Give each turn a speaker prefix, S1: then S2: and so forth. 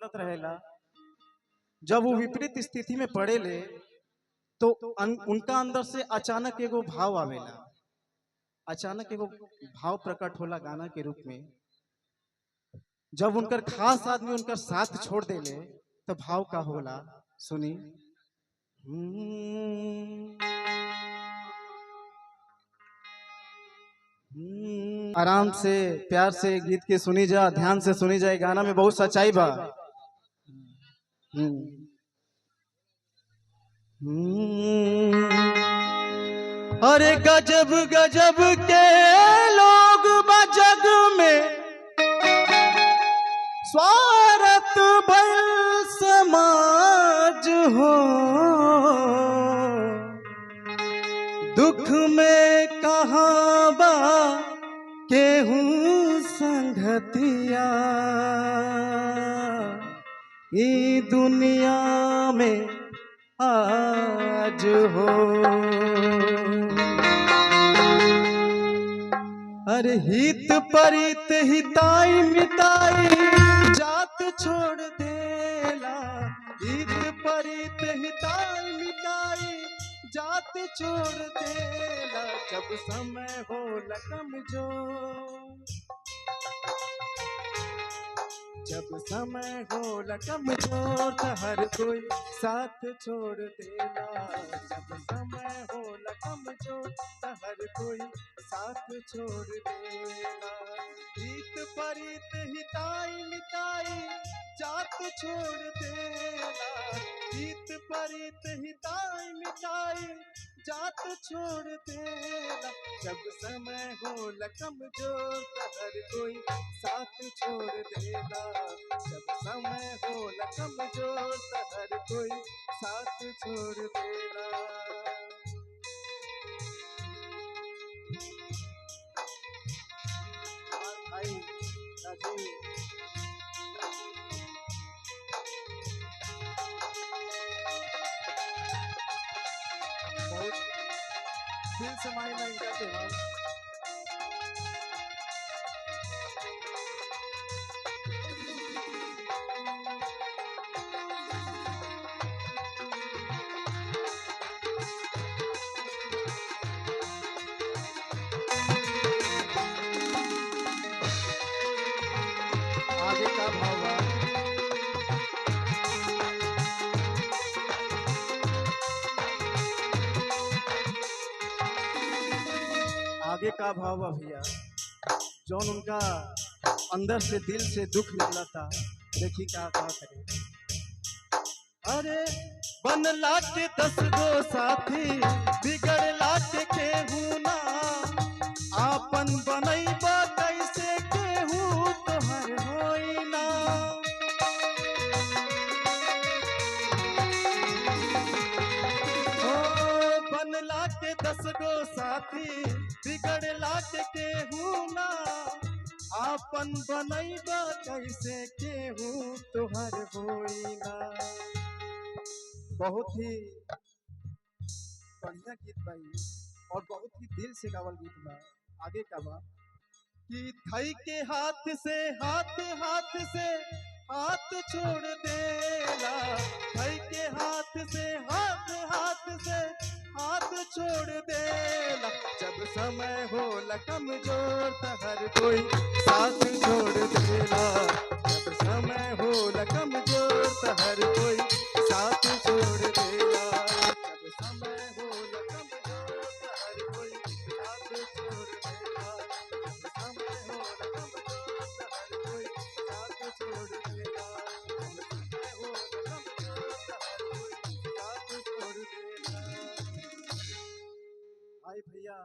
S1: बदलत रहेला। जब वो विपरीत स्थिति में पड़े ले तो उनका अंदर से अचानक एगो भाव आवेला, अचानक एगो भाव प्रकट होला गाना के रूप में। जब उनकर खास आदमी उनकर साथ छोड़ देले तो भाव का होला, सुनी। आराम से प्यार से गीत के सुनी जा, ध्यान से सुनी जाए, गाना में बहुत सच्चाई बा। अरे गजब गजब के लोग जग में, स्वार्थ भल समाज हो, दुख में कहाँ बा केहू संगतिया, ई दुनिया में आज हो। अरे हित परित हिताई मिताई जात छोड़ देला, हित परित हिताई मिताई जात छोड़ देला, जब समय हो कमजोर, जब समय हो कमजोर तो हर कोई साथ छोड़ देला, जब समय हो कमजोर तो हर कोई साथ छोड़ देला, हित परित हिताई मिताई जात छोड़ देला, हित परित हिताई मिताई जात छोड़ देला, जब समय हो कमजोर तो हर कोई साथ छोड़ देला, जब समय हो कमजोर तो हर कोई साथ छोड़ देला। भाई राजू बहुत दिल से मायना इनका त्योहार। आगे का भाव बा, आगे का भाव बा भैया, जौन उनका अंदर से दिल से दुख निकला था, देखी क्या करे। अरे बनला के 10 गो साथी बिगड़ला के केहू ना, आपन बनैबा कैसे केहू तोहर होई ना। ओ बनला के 10 गो साथी बिगड़ला के केहू ना, आपन बनैबा कैसे केहू तोहर होई ना। बहुत ही बढ़िया गीत भाई और बहुत ही दिल से गावल गीत बा। आगे का बा कि थाई के हाथ से हाथ हाथ से हाथ छोड़ देला, थाई के हाथ से हाथ हाथ से हाथ छोड़ देला, जब समय हो कमजोर तो हर कोई साथ छोड़ देला, जब समय हो कमजोर तो हर कोई साथ छोड़ देला, जब समय हो कमजोर तो हर कोई साथ छोड़ देला, जब समय हो कमजोर तो हर कोई साथ छोड़ देला, जब समय हो कमजोर तो हर कोई साथ छोड़ देला। भाई भैया